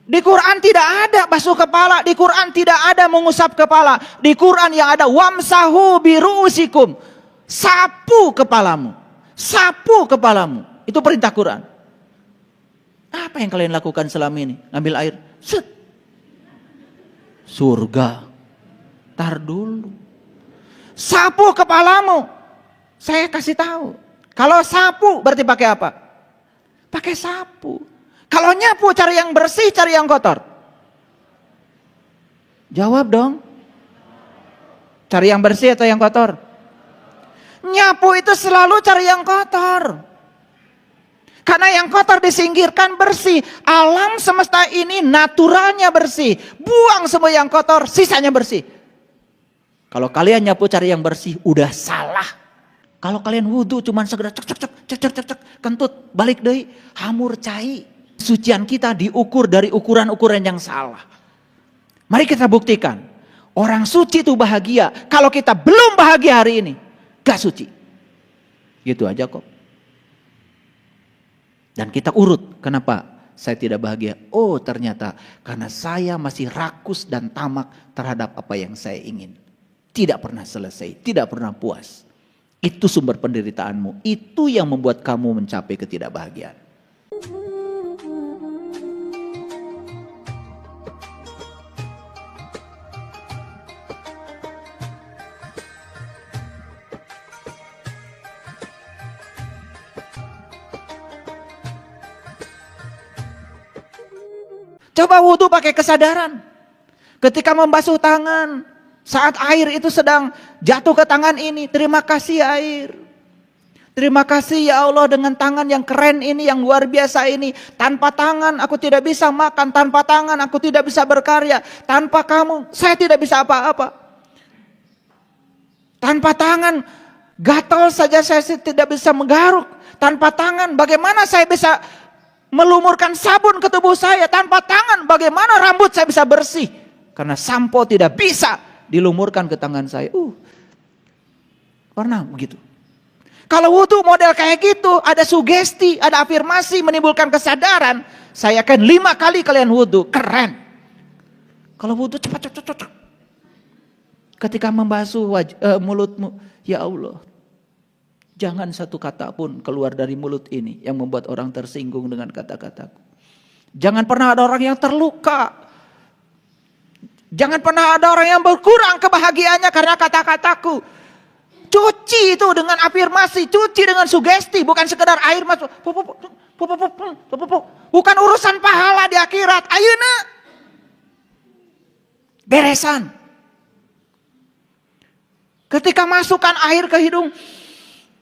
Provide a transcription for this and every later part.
Di Quran tidak ada basuh kepala, di Quran tidak ada mengusap kepala. Di Quran yang ada wamsahu biru'usikum. Sapu kepalamu. Sapu kepalamu. Itu perintah Quran. Apa yang kalian lakukan selama ini? Ngambil air. Set. Surga. Tar dulu. Sapu kepalamu. Saya kasih tahu. Kalau sapu berarti pakai apa? Pakai sapu. Kalau nyapu cari yang bersih, cari yang kotor. Jawab dong. Cari yang bersih atau yang kotor? Nyapu itu selalu cari yang kotor. Karena yang kotor disingkirkan bersih. Alam semesta ini naturalnya bersih. Buang semua yang kotor, sisanya bersih. Kalau kalian nyapu cari yang bersih, udah salah. Kalau kalian wudhu cuman segera cek, kentut, balik deui, hamur cai. Sucian kita diukur dari ukuran-ukuran yang salah. Mari kita buktikan. Orang suci itu bahagia. Kalau kita belum bahagia hari ini, gak suci. Gitu aja kok. Dan kita urut. Kenapa saya tidak bahagia? Oh ternyata karena saya masih rakus dan tamak terhadap apa yang saya ingin. Tidak pernah selesai, tidak pernah puas. Itu sumber penderitaanmu. Itu yang membuat kamu mencapai ketidakbahagiaan. Coba wudhu pakai kesadaran. Ketika membasuh tangan, saat air itu sedang jatuh ke tangan ini, terima kasih air. Terima kasih ya Allah dengan tangan yang keren ini, yang luar biasa ini. Tanpa tangan aku tidak bisa makan, tanpa tangan aku tidak bisa berkarya. Tanpa kamu saya tidak bisa apa-apa. Tanpa tangan gatal saja saya tidak bisa menggaruk. Tanpa tangan bagaimana saya bisa melumurkan sabun ke tubuh saya? Tanpa tangan bagaimana rambut saya bisa bersih? Karena sampo tidak bisa dilumurkan ke tangan saya. Pernah begitu. Kalau wudhu model kayak gitu, ada sugesti, ada afirmasi, menimbulkan kesadaran. Saya akan 5 kali kalian wudhu, keren. Kalau wudhu cepat. Ketika membasuh mulutmu, ya Allah, jangan satu kata pun keluar dari mulut ini yang membuat orang tersinggung dengan kata-kataku. Jangan pernah ada orang yang terluka. Jangan pernah ada orang yang berkurang kebahagiaannya karena kata-kataku. Cuci itu dengan afirmasi, cuci dengan sugesti, bukan sekedar air masuk. Bukan urusan pahala di akhirat. Ayeuna beresan. Ketika masukkan air ke hidung,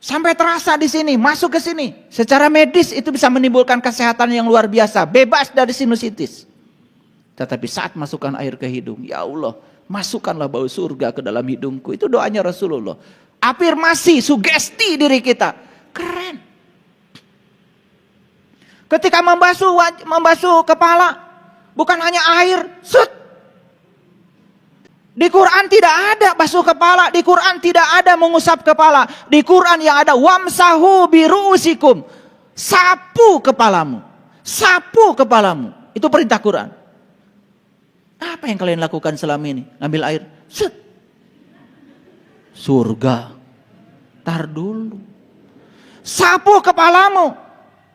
sampai terasa di sini, masuk ke sini. Secara medis itu bisa menimbulkan kesehatan yang luar biasa, bebas dari sinusitis. Tetapi saat masukkan air ke hidung, ya Allah, masukkanlah bau surga ke dalam hidungku. Itu doanya Rasulullah. Afirmasi, sugesti diri kita. Keren. Ketika membasuh kepala, bukan hanya air, set. Di Quran tidak ada basuh kepala, di Quran tidak ada mengusap kepala. Di Quran yang ada wamsahu biru'usikum. Sapu kepalamu. Sapu kepalamu. Itu perintah Quran. Apa yang kalian lakukan selama ini? Ngambil air, set. Surga. Tar dulu. Sapu kepalamu.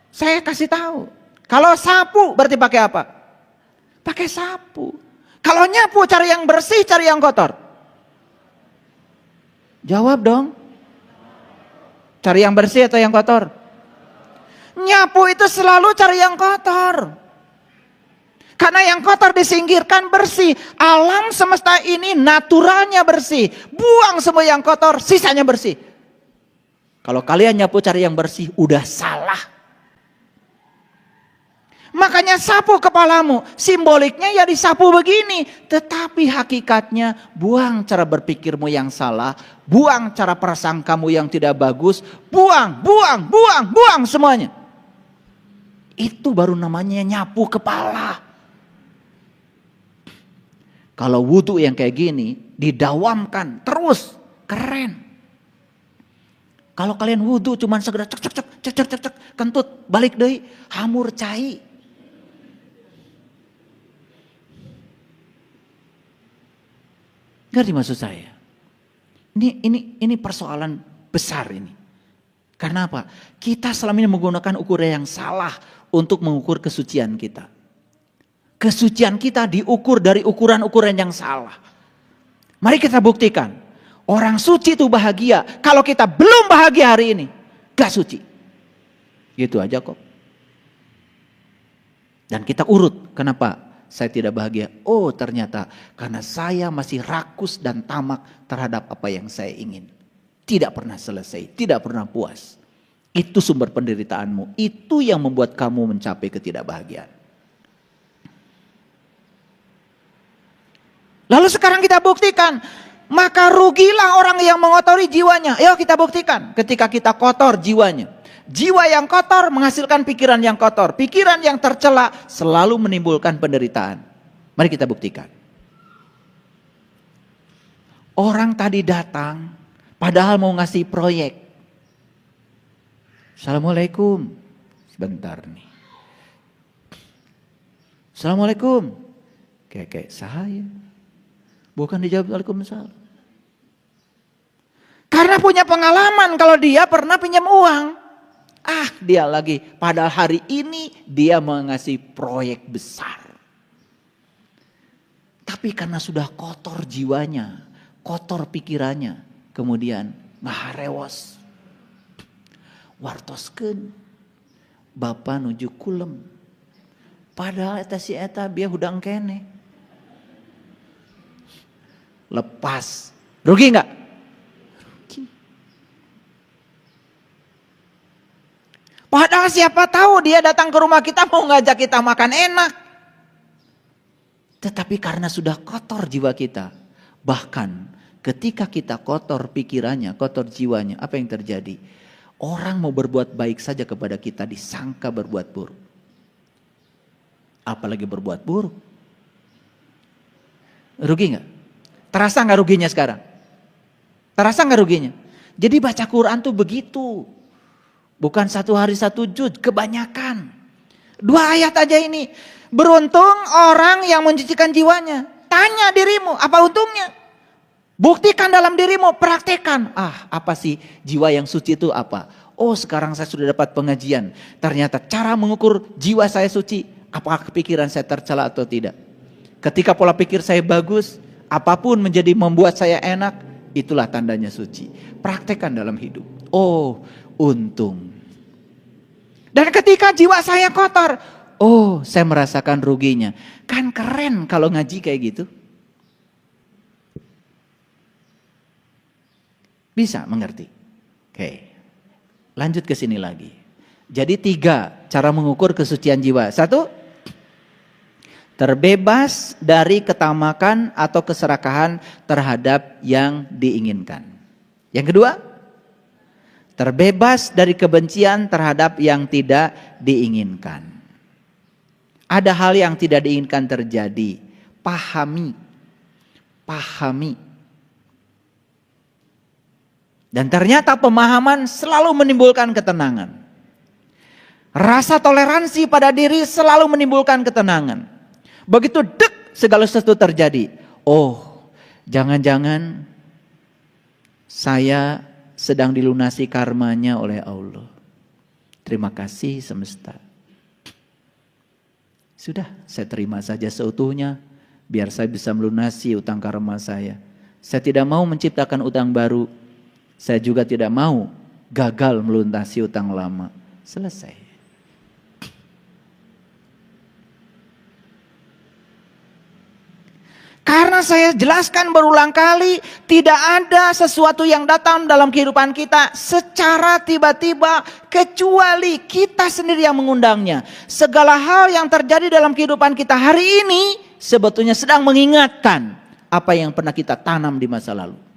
Saya kasih tahu. Kalau sapu berarti pakai apa? Pakai sapu. Kalau nyapu cari yang bersih, cari yang kotor. Jawab dong. Cari yang bersih atau yang kotor? Nyapu itu selalu cari yang kotor. Karena yang kotor disingkirkan bersih. Alam semesta ini naturalnya bersih. Buang semua yang kotor, sisanya bersih. Kalau kalian nyapu cari yang bersih, udah salah. Makanya sapu kepalamu. Simboliknya ya disapu begini. Tetapi hakikatnya buang cara berpikirmu yang salah. Buang cara prasangkamu yang tidak bagus. Buang semuanya. Itu baru namanya nyapu kepala. Kalau wudhu yang kayak gini didawamkan terus, keren. Kalau kalian wudhu cuman segera cek, kentut, balik deui, hamur cai. Ngerti maksud saya? Ini persoalan besar ini. Karena apa? Kita selama ini menggunakan ukuran yang salah untuk mengukur kesucian kita. Kesucian kita diukur dari ukuran-ukuran yang salah. Mari kita buktikan. Orang suci itu bahagia. Kalau kita belum bahagia hari ini, gak suci. Gitu aja kok. Dan kita urut. Kenapa saya tidak bahagia? Oh, ternyata karena saya masih rakus dan tamak terhadap apa yang saya ingin. Tidak pernah selesai, tidak pernah puas. Itu sumber penderitaanmu. Itu yang membuat kamu mencapai ketidakbahagiaan. Lalu sekarang kita buktikan. Maka rugilah orang yang mengotori jiwanya. Ayo kita buktikan. Ketika kita kotor jiwanya. Jiwa yang kotor menghasilkan pikiran yang kotor. Pikiran yang tercela selalu menimbulkan penderitaan. Mari kita buktikan. Orang tadi datang. Padahal mau ngasih proyek. Assalamualaikum. Sebentar nih. Assalamualaikum. Kayak saya. Bukan dijawab Waalaikumsalam. Karena punya pengalaman kalau dia pernah pinjam uang. Dia lagi. Padahal hari ini dia mengasih proyek besar. Tapi karena sudah kotor jiwanya. Kotor pikirannya. Kemudian ngaharewos. Wartoskeun. Bapak nuju kulem. Padahal eta si eta biar hudang kene. Lepas. Rugi enggak? Rugi. Padahal siapa tahu dia datang ke rumah kita mau ngajak kita makan enak. Tetapi karena sudah kotor jiwa kita. Bahkan ketika kita kotor pikirannya, kotor jiwanya, apa yang terjadi? Orang mau berbuat baik saja kepada kita disangka berbuat buruk. Apalagi berbuat buruk. Rugi enggak? Terasa gak ruginya sekarang? Terasa gak ruginya? Jadi baca Quran tuh begitu. Bukan 1 hari 1 juz, kebanyakan. 2 ayat aja ini. Beruntung orang yang mencucikan jiwanya. Tanya dirimu, apa untungnya? Buktikan dalam dirimu, praktekan. Apa sih jiwa yang suci itu apa? Oh, sekarang saya sudah dapat pengajian. Ternyata cara mengukur jiwa saya suci. Apakah pikiran saya tercela atau tidak? Ketika pola pikir saya bagus, apapun menjadi membuat saya enak, itulah tandanya suci. Praktekkan dalam hidup. Oh, untung. Dan ketika jiwa saya kotor, oh, saya merasakan ruginya. Kan keren kalau ngaji kayak gitu. Bisa mengerti? Oke. Lanjut ke sini lagi. Jadi 3 cara mengukur kesucian jiwa. 1. Terbebas dari ketamakan atau keserakahan terhadap yang diinginkan. Yang kedua, terbebas dari kebencian terhadap yang tidak diinginkan. Ada hal yang tidak diinginkan terjadi. Pahami. Dan ternyata pemahaman selalu menimbulkan ketenangan. Rasa toleransi pada diri selalu menimbulkan ketenangan. Begitu segala sesuatu terjadi. Oh, jangan-jangan saya sedang dilunasi karmanya oleh Allah. Terima kasih semesta. Sudah, saya terima saja seutuhnya. Biar saya bisa melunasi utang karma saya. Saya tidak mau menciptakan utang baru. Saya juga tidak mau gagal melunasi utang lama. Selesai. Karena saya jelaskan berulang kali, tidak ada sesuatu yang datang dalam kehidupan kita secara tiba-tiba kecuali kita sendiri yang mengundangnya. Segala hal yang terjadi dalam kehidupan kita hari ini sebetulnya sedang mengingatkan apa yang pernah kita tanam di masa lalu.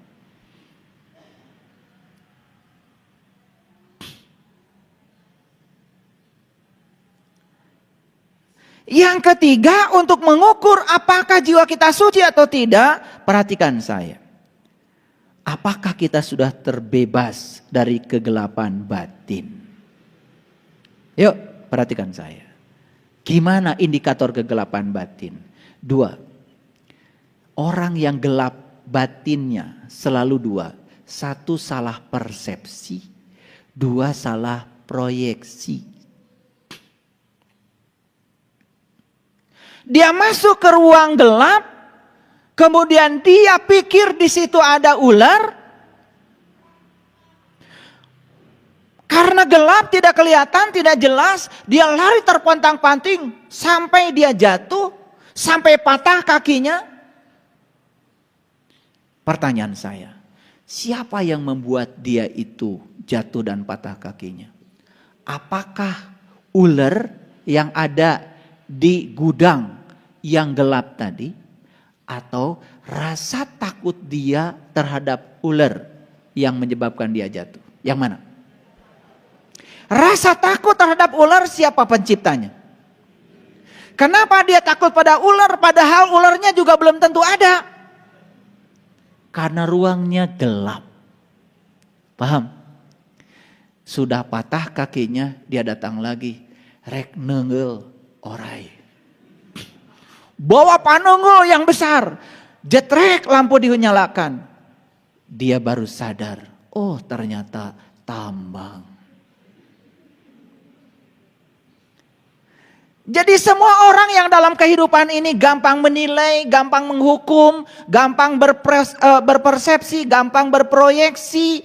Yang ketiga, untuk mengukur apakah jiwa kita suci atau tidak, perhatikan saya. Apakah kita sudah terbebas dari kegelapan batin? Yuk, perhatikan saya. Gimana indikator kegelapan batin? 2. Orang yang gelap batinnya selalu dua. Satu salah persepsi, dua salah proyeksi. Dia masuk ke ruang gelap, kemudian dia pikir di situ ada ular. Karena gelap, tidak kelihatan, tidak jelas, dia lari terpontang-panting sampai dia jatuh, sampai patah kakinya. Pertanyaan saya, siapa yang membuat dia itu jatuh dan patah kakinya? Apakah ular yang ada di gudang yang gelap tadi? Atau rasa takut dia terhadap ular yang menyebabkan dia jatuh? Yang mana? Rasa takut terhadap ular, siapa penciptanya? Kenapa dia takut pada ular padahal ularnya juga belum tentu ada? Karena ruangnya gelap. Paham? Sudah patah kakinya, dia datang lagi. Rek nenggel orai. Bawa panunggul yang besar. Jetrek, lampu dinyalakan. Dia baru sadar. Oh, ternyata tambang. Jadi semua orang yang dalam kehidupan ini gampang menilai, gampang menghukum, gampang berpersepsi, gampang berproyeksi.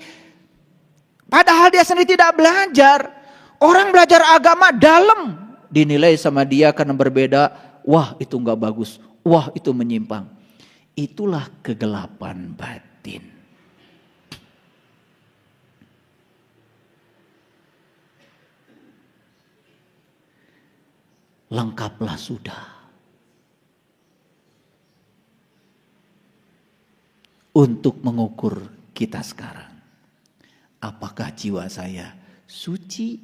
Padahal dia sendiri tidak belajar. Orang belajar agama dalam. Dinilai sama dia karena berbeda. Wah, itu enggak bagus. Wah, itu menyimpang. Itulah kegelapan batin. Lengkaplah sudah. Untuk mengukur kita sekarang. Apakah jiwa saya suci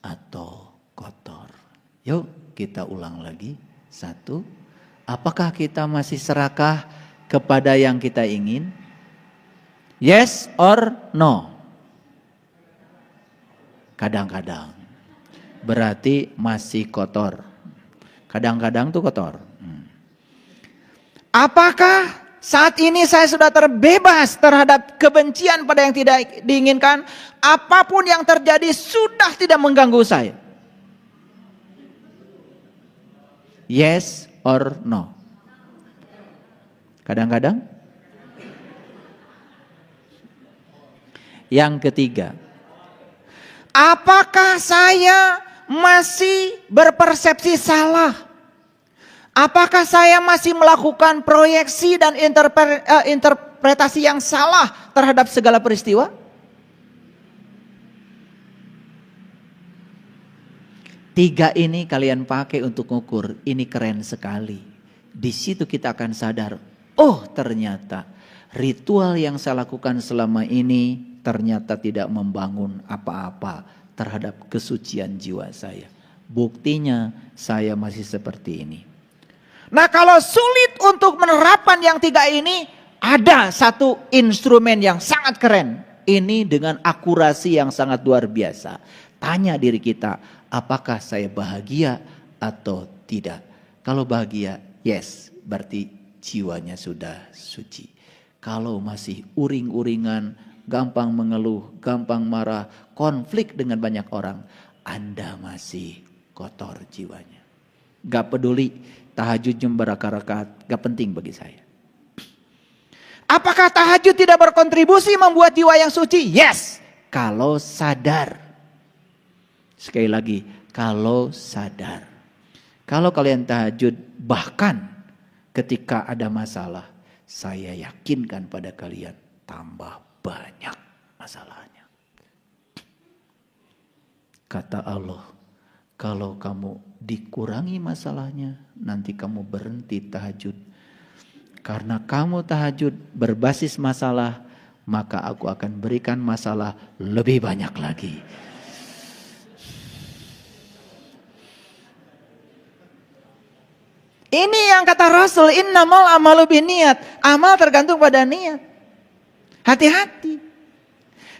atau kotor? Yuk kita ulang lagi. 1. Apakah kita masih serakah kepada yang kita ingin? Yes or no? Kadang-kadang. Berarti masih kotor. Kadang-kadang tuh kotor. Apakah saat ini saya sudah terbebas terhadap kebencian pada yang tidak diinginkan? Apapun yang terjadi sudah tidak mengganggu saya. Yes or no? Kadang-kadang. Yang ketiga. Apakah saya masih berpersepsi salah? Apakah saya masih melakukan proyeksi dan interpretasi yang salah terhadap segala peristiwa? Tiga ini kalian pakai untuk mengukur. Ini keren sekali. Di situ kita akan sadar, oh ternyata ritual yang saya lakukan selama ini ternyata tidak membangun apa-apa terhadap kesucian jiwa saya. Buktinya saya masih seperti ini. Nah, kalau sulit untuk menerapkan yang tiga ini, ada satu instrumen yang sangat keren. Ini dengan akurasi yang sangat luar biasa. Tanya diri kita, apakah saya bahagia atau tidak? Kalau bahagia, yes, berarti jiwanya sudah suci. Kalau masih uring-uringan, gampang mengeluh, gampang marah, konflik dengan banyak orang, Anda masih kotor jiwanya. Gak peduli tahajud jam berapa rakaat, gak penting bagi saya. Apakah tahajud tidak berkontribusi membuat jiwa yang suci? Yes, kalau sadar. Sekali lagi, kalau sadar. Kalau kalian tahajud bahkan ketika ada masalah, saya yakinkan pada kalian tambah banyak masalahnya. Kata Allah, kalau kamu dikurangi masalahnya, nanti kamu berhenti tahajud. Karena kamu tahajud berbasis masalah, maka aku akan berikan masalah lebih banyak lagi. Ini yang kata Rasul, innamal amalu binniyat. Amal tergantung pada niat. Hati-hati.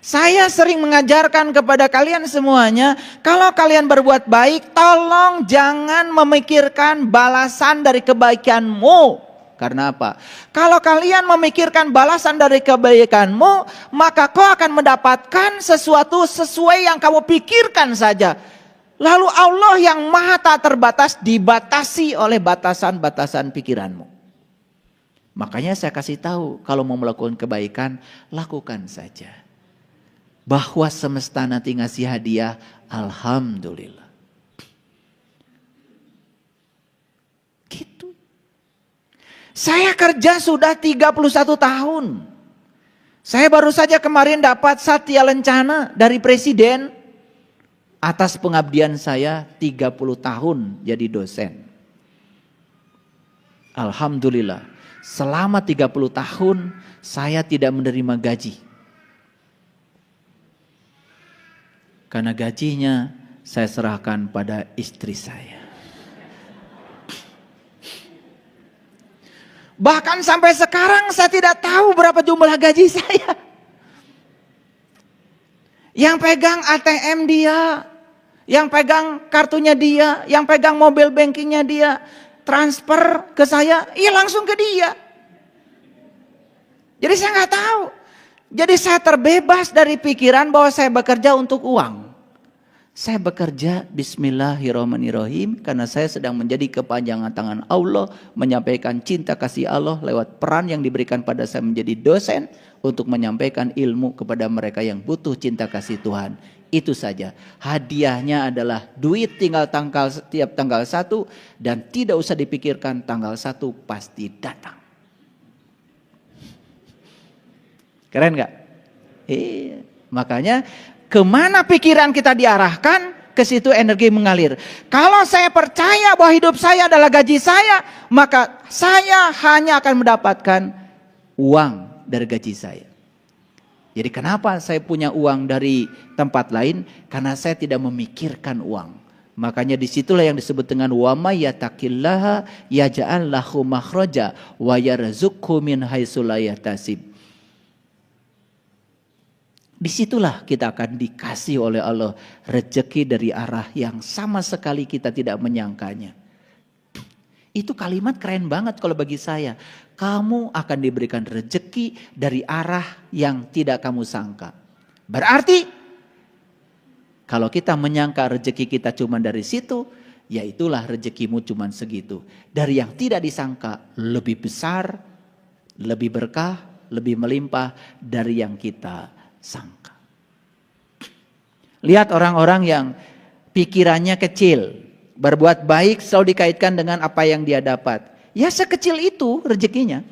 Saya sering mengajarkan kepada kalian semuanya, kalau kalian berbuat baik, tolong jangan memikirkan balasan dari kebaikanmu. Karena apa? Kalau kalian memikirkan balasan dari kebaikanmu, maka kau akan mendapatkan sesuatu sesuai yang kamu pikirkan saja. Lalu Allah yang maha tak terbatas dibatasi oleh batasan-batasan pikiranmu. Makanya saya kasih tahu, kalau mau melakukan kebaikan, lakukan saja. Bahwa semesta nanti ngasih hadiah, alhamdulillah. Gitu. Saya kerja sudah 31 tahun. Saya baru saja kemarin dapat Satya Lencana dari Presiden atas pengabdian saya 30 tahun jadi dosen. Alhamdulillah, selama 30 tahun saya tidak menerima gaji. Karena gajinya saya serahkan pada istri saya. Bahkan sampai sekarang saya tidak tahu berapa jumlah gaji saya. Yang pegang ATM dia, yang pegang kartunya dia, yang pegang mobil bankingnya dia, transfer ke saya, iya langsung ke dia. Jadi saya nggak tahu. Jadi saya terbebas dari pikiran bahwa saya bekerja untuk uang. Saya bekerja bismillahirrahmanirrahim karena saya sedang menjadi kepanjangan tangan Allah, menyampaikan cinta kasih Allah lewat peran yang diberikan pada saya menjadi dosen untuk menyampaikan ilmu kepada mereka yang butuh cinta kasih Tuhan. Itu saja. Hadiahnya adalah duit tinggal tiap tanggal 1 dan tidak usah dipikirkan, tanggal 1 pasti datang. Keren gak? Makanya kemana pikiran kita diarahkan, ke situ energi mengalir. Kalau saya percaya bahwa hidup saya adalah gaji saya, maka saya hanya akan mendapatkan uang dari gaji saya. Jadi kenapa saya punya uang dari tempat lain? Karena saya tidak memikirkan uang. Makanya disitulah yang disebut dengan wa may yattaqillaha yaj'al lahu makhraja wa yarzuqhu min haitsu la yahtasib. Disitulah kita akan dikasih oleh Allah rezeki dari arah yang sama sekali kita tidak menyangkanya. Itu kalimat keren banget kalau bagi saya. Kamu akan diberikan rezeki dari arah yang tidak kamu sangka. Berarti kalau kita menyangka rezeki kita cuma dari situ, ya itulah rezekimu cuma segitu. Dari yang tidak disangka lebih besar, lebih berkah, lebih melimpah dari yang kita sangka. Lihat orang-orang yang pikirannya kecil, berbuat baik selalu dikaitkan dengan apa yang dia dapat. Ya sekecil itu rezekinya.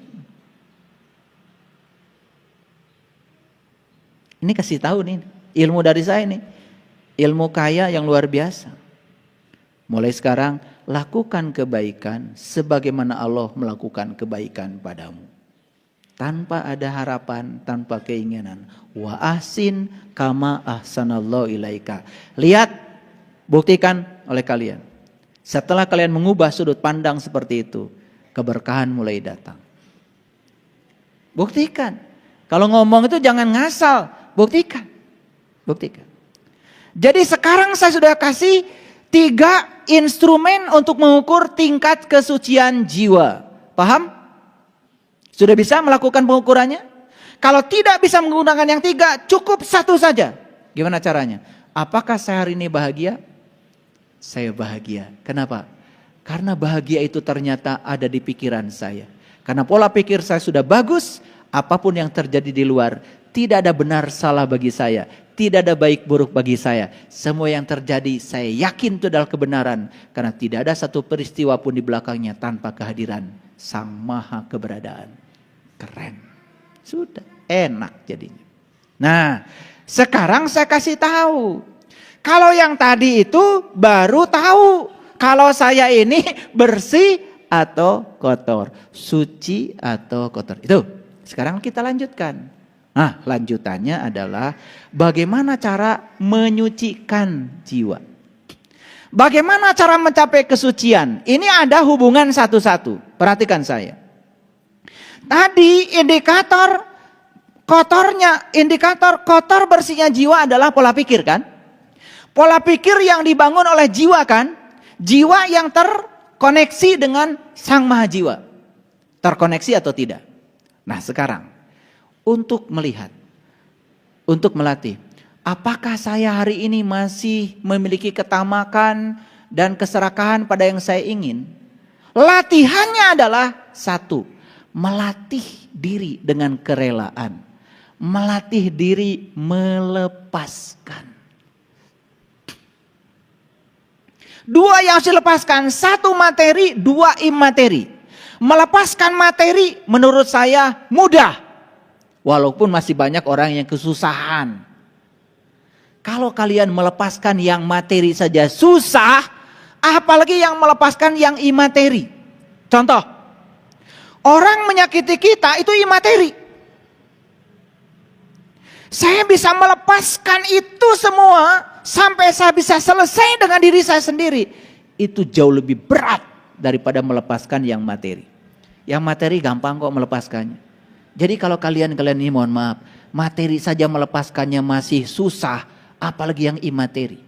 Ini kasih tahu nih, ilmu dari saya nih. Ilmu kaya yang luar biasa. Mulai sekarang lakukan kebaikan sebagaimana Allah melakukan kebaikan padamu. Tanpa ada harapan, tanpa keinginan. Wa ahsin kama ahsanallahu ilaika. Lihat, buktikan oleh kalian. Setelah kalian mengubah sudut pandang seperti itu, keberkahan mulai datang. Buktikan. Kalau ngomong itu jangan ngasal, buktikan. Buktikan. Jadi sekarang saya sudah kasih 3 instrumen untuk mengukur tingkat kesucian jiwa. Paham? Sudah bisa melakukan pengukurannya? Kalau tidak bisa menggunakan yang 3, cukup 1 saja. Gimana caranya? Apakah saya hari ini bahagia? Saya bahagia. Kenapa? Karena bahagia itu ternyata ada di pikiran saya. Karena pola pikir saya sudah bagus, apapun yang terjadi di luar, tidak ada benar salah bagi saya. Tidak ada baik buruk bagi saya. Semua yang terjadi saya yakin itu adalah kebenaran. Karena tidak ada satu peristiwa pun di belakangnya tanpa kehadiran Sang Maha Keberadaan. Keren. Sudah enak jadinya. Nah, sekarang saya kasih tahu. Kalau yang tadi itu baru tahu. Kalau saya ini bersih atau kotor. Suci atau kotor. Itu. Sekarang kita lanjutkan. Nah, lanjutannya adalah bagaimana cara menyucikan jiwa. Bagaimana cara mencapai kesucian? Ini ada hubungan satu-satu. Perhatikan saya. Tadi indikator kotor bersihnya jiwa adalah pola pikir kan? Pola pikir yang dibangun oleh jiwa kan? Jiwa yang terkoneksi dengan Sang Maha Jiwa. terkoneksi atau tidak. Nah sekarang, untuk melihat, untuk melatih, apakah saya hari ini masih memiliki ketamakan dan keserakahan pada yang saya ingin? Latihannya adalah satu, melatih diri dengan kerelaan. Melatih diri melepaskan. Dua yang harus dilepaskan, satu materi, dua imateri. Melepaskan materi menurut saya mudah. Walaupun masih banyak orang yang kesusahan. Kalau kalian melepaskan yang materi saja susah, apalagi yang melepaskan yang imateri. Contoh, orang menyakiti kita itu imateri. Saya bisa melepaskan itu semua sampai saya bisa selesai dengan diri saya sendiri. Itu jauh lebih berat daripada melepaskan yang materi. Yang materi gampang kok melepaskannya. Jadi kalau kalian ini mohon maaf, materi saja melepaskannya masih susah, apalagi yang imateri.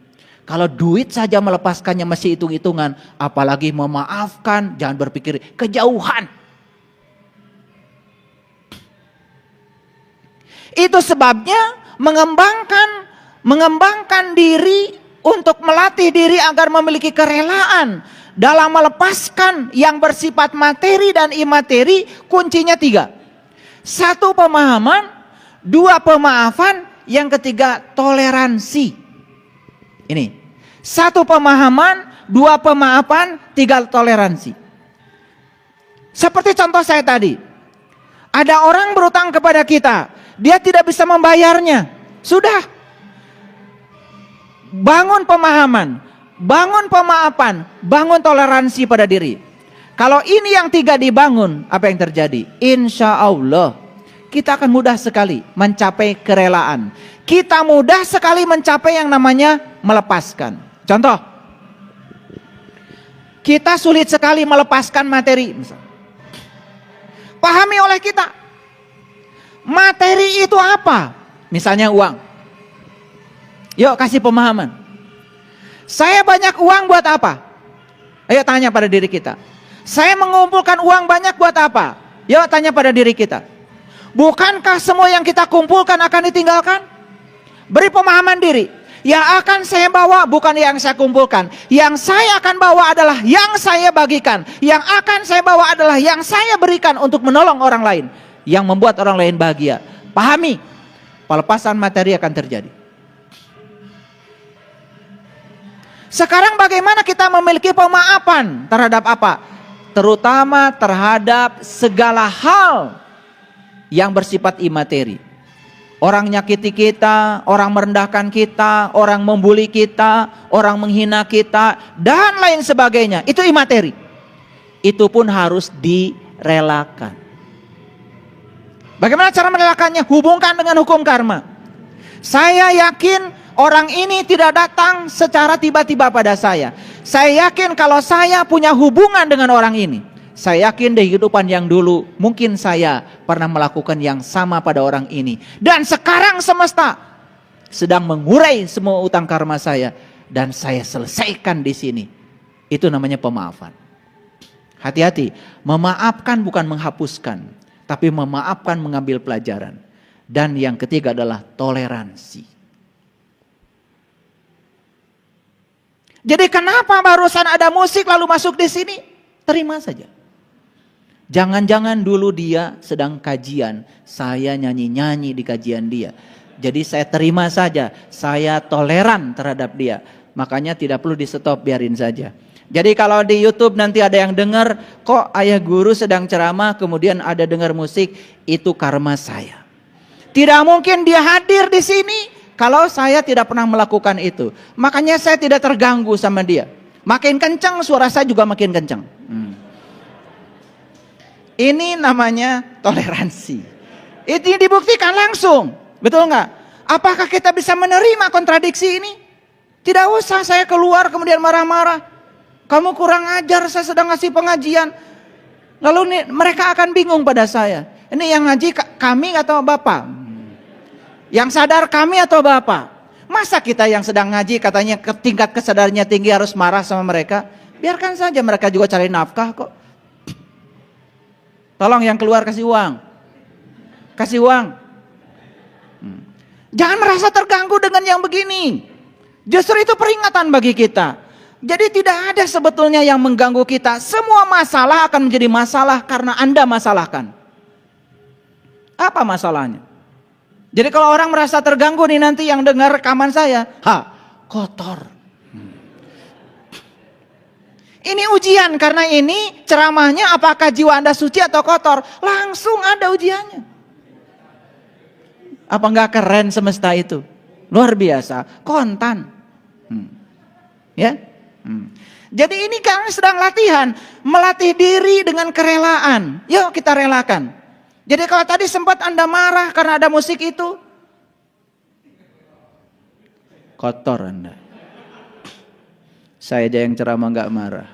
Kalau duit saja melepaskannya masih hitung-hitungan, apalagi memaafkan, jangan berpikir kejauhan. Itu sebabnya mengembangkan diri untuk melatih diri agar memiliki kerelaan dalam melepaskan yang bersifat materi dan imateri. Kuncinya 3. 1 pemahaman, 2 pemaafan, yang ketiga toleransi. Ini 1 pemahaman, 2 pemaafan, 3 toleransi. Seperti contoh saya tadi, ada orang berutang kepada kita, dia tidak bisa membayarnya. Sudah, bangun pemahaman, bangun pemaafan, bangun toleransi pada diri. Kalau ini yang 3 dibangun, apa yang terjadi? Insya Allah kita akan mudah sekali mencapai kerelaan. Kita mudah sekali mencapai yang namanya melepaskan. Contoh, kita sulit sekali melepaskan materi. Pahami oleh kita, materi itu apa? Misalnya uang. Yuk kasih pemahaman. Saya banyak uang buat apa? Ayo tanya pada diri kita. Saya mengumpulkan uang banyak buat apa? Yuk tanya pada diri kita. Bukankah semua yang kita kumpulkan akan ditinggalkan? Beri pemahaman diri. Yang akan saya bawa bukan yang saya kumpulkan. Yang saya akan bawa adalah yang saya bagikan. Yang akan saya bawa adalah yang saya berikan untuk menolong orang lain. Yang membuat orang lain bahagia. Pahami, pelepasan materi akan terjadi. Sekarang bagaimana kita memiliki pemaafan terhadap apa? Terutama terhadap segala hal yang bersifat imateri. Orang nyakiti kita, orang merendahkan kita, orang membuli kita, orang menghina kita, dan lain sebagainya. Itu imateri. Itu pun harus direlakan. Bagaimana cara merelakannya? Hubungkan dengan hukum karma. Saya yakin orang ini tidak datang secara tiba-tiba pada saya. Saya yakin kalau saya punya hubungan dengan orang ini, saya yakin di kehidupan yang dulu mungkin saya pernah melakukan yang sama pada orang ini. Dan sekarang semesta sedang mengurai semua utang karma saya dan saya selesaikan di sini. Itu namanya pemaafan. Hati-hati, memaafkan bukan menghapuskan, tapi memaafkan mengambil pelajaran. Dan yang ketiga adalah toleransi. Jadi kenapa barusan ada musik lalu masuk di sini? Terima saja. Jangan-jangan dulu dia sedang kajian, saya nyanyi-nyanyi di kajian dia. Jadi saya terima saja, saya toleran terhadap dia. Makanya tidak perlu di stop, biarin saja. Jadi kalau di YouTube nanti ada yang dengar, kok ayah guru sedang ceramah kemudian ada dengar musik, itu karma saya. Tidak mungkin dia hadir di sini kalau saya tidak pernah melakukan itu. Makanya saya tidak terganggu sama dia. Makin kencang suara saya juga makin kencang. Ini namanya toleransi. Itu dibuktikan langsung. Betul nggak? Apakah kita bisa menerima kontradiksi ini? Tidak usah saya keluar kemudian marah-marah. Kamu kurang ajar, saya sedang ngasih pengajian. Lalu mereka akan bingung pada saya. Ini yang ngaji kami atau Bapak? Yang sadar kami atau Bapak? Masa kita yang sedang ngaji katanya tingkat kesadarannya tinggi harus marah sama mereka? Biarkan saja, mereka juga cari nafkah kok. Tolong yang keluar kasih uang. Kasih uang. Jangan merasa terganggu dengan yang begini. Justru itu peringatan bagi kita. Jadi tidak ada sebetulnya yang mengganggu kita. Semua masalah akan menjadi masalah karena Anda masalahkan. Apa masalahnya? Jadi kalau orang merasa terganggu nih nanti yang dengar rekaman saya, kotor. Ini ujian karena ini ceramahnya apakah jiwa Anda suci atau kotor. Langsung ada ujiannya. Apa enggak keren semesta itu? Luar biasa, kontan. Ya. Jadi ini kami sedang latihan, melatih diri dengan kerelaan. Yuk kita relakan. Jadi kalau tadi sempat Anda marah karena ada musik itu, kotor Anda. Saya aja yang ceramah nggak marah.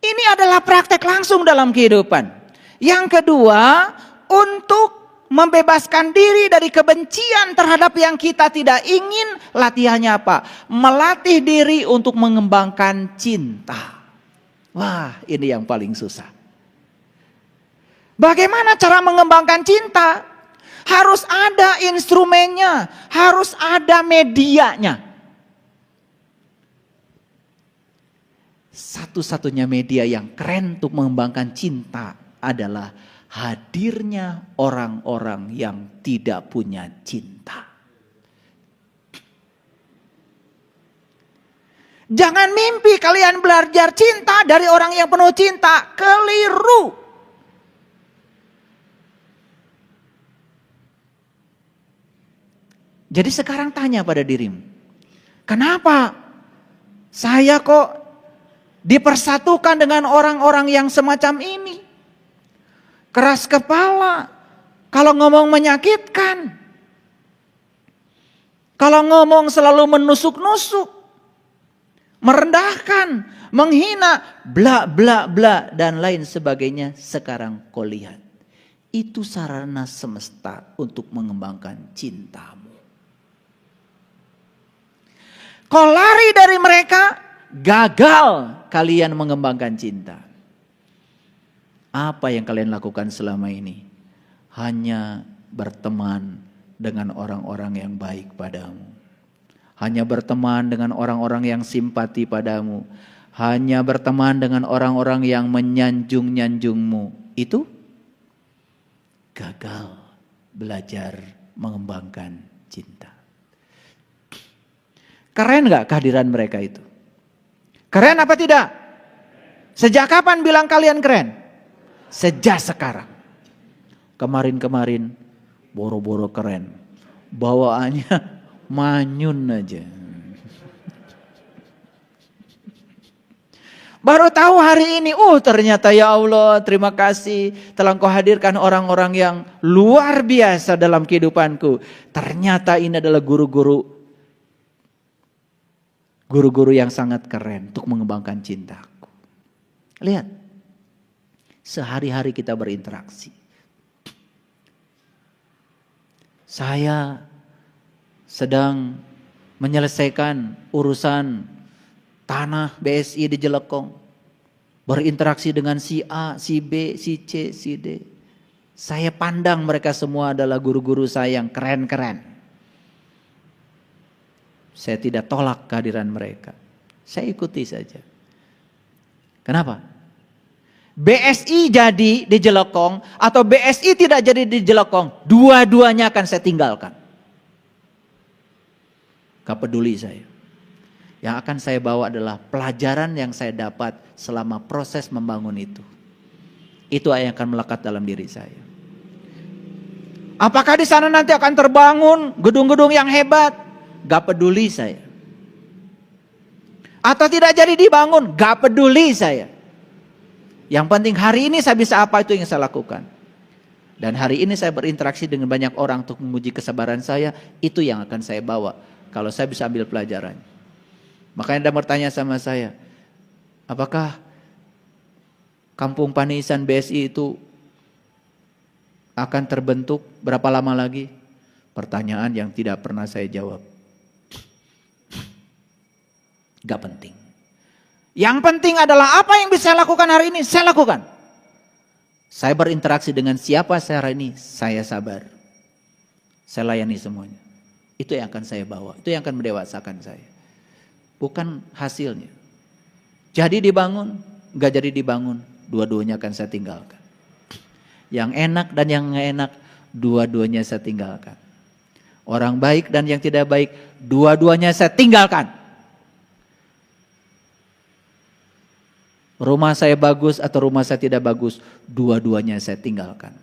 Ini adalah praktek langsung dalam kehidupan. Yang kedua, untuk membebaskan diri dari kebencian terhadap yang kita tidak ingin, latihannya apa? Melatih diri untuk mengembangkan cinta. Wah, ini yang paling susah. Bagaimana cara mengembangkan cinta? Harus ada instrumennya, harus ada medianya. Satu-satunya media yang keren untuk mengembangkan cinta adalah hadirnya orang-orang yang tidak punya cinta. Jangan mimpi kalian belajar cinta dari orang yang penuh cinta. Keliru. Jadi sekarang tanya pada dirimu, kenapa saya kok dipersatukan dengan orang-orang yang semacam ini? Keras kepala, kalau ngomong menyakitkan, kalau ngomong selalu menusuk-nusuk, merendahkan, menghina, bla bla bla dan lain sebagainya. Sekarang kau lihat, itu sarana semesta untuk mengembangkan cintamu. Kau lari dari mereka, gagal kalian mengembangkan cinta. Apa yang kalian lakukan selama ini? Hanya berteman dengan orang-orang yang baik padamu. Hanya berteman dengan orang-orang yang simpati padamu. Hanya berteman dengan orang-orang yang menyanjung-nyanjungmu. Itu gagal belajar mengembangkan cinta. Keren gak kehadiran mereka itu? Keren apa tidak? Sejak kapan bilang kalian keren? Sejak sekarang. Kemarin-kemarin boro-boro keren. Bawaannya manyun aja. Baru tahu hari ini, ternyata ya Allah terima kasih telah Engkau hadirkan orang-orang yang luar biasa dalam kehidupanku. Ternyata ini adalah guru-guru yang sangat keren untuk mengembangkan cintaku. Lihat, sehari-hari kita berinteraksi. Saya sedang menyelesaikan urusan tanah BSI di Jelekong. Berinteraksi dengan si A, si B, si C, si D. Saya pandang mereka semua adalah guru-guru saya yang keren-keren. Saya tidak tolak kehadiran mereka. Saya ikuti saja. Kenapa? BSI jadi di Jelekong atau BSI tidak jadi di Jelekong, dua-duanya akan saya tinggalkan. Gak peduli saya. Yang akan saya bawa adalah pelajaran yang saya dapat selama proses membangun itu. Itu yang akan melekat dalam diri saya. Apakah di sana nanti akan terbangun gedung-gedung yang hebat? Gak peduli saya. Atau tidak jadi dibangun, gak peduli saya. Yang penting hari ini saya bisa apa, itu yang saya lakukan. Dan hari ini saya berinteraksi dengan banyak orang untuk menguji kesabaran saya. Itu yang akan saya bawa kalau saya bisa ambil pelajaran. Makanya Anda bertanya sama saya, apakah Kampung Panisan BSI itu akan terbentuk berapa lama lagi? Pertanyaan yang tidak pernah saya jawab. Gak penting. Yang penting adalah apa yang bisa saya lakukan hari ini, saya lakukan. Saya berinteraksi dengan siapa saya hari ini, saya sabar. Saya layani semuanya. Itu yang akan saya bawa, itu yang akan mendewasakan saya. Bukan hasilnya. Jadi dibangun, gak jadi dibangun, dua-duanya akan saya tinggalkan. Yang enak dan yang gak enak, dua-duanya saya tinggalkan. Orang baik dan yang tidak baik, dua-duanya saya tinggalkan. Rumah saya bagus atau rumah saya tidak bagus, dua-duanya saya tinggalkan.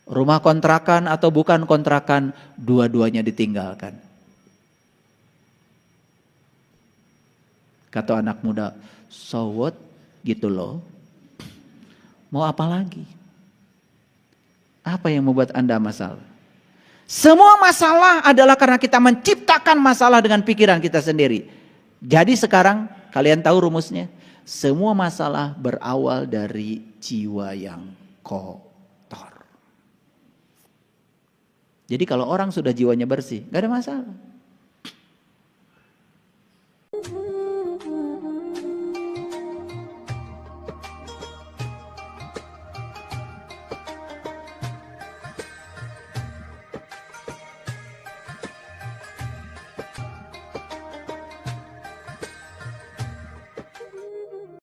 Rumah kontrakan atau bukan kontrakan, dua-duanya ditinggalkan. Kata anak muda, so what? Gitu loh. Mau apa lagi? Apa yang membuat Anda masalah? Semua masalah adalah karena kita menciptakan masalah dengan pikiran kita sendiri. Jadi sekarang kalian tahu rumusnya? Semua masalah berawal dari jiwa yang kotor. Jadi kalau orang sudah jiwanya bersih, gak ada masalah.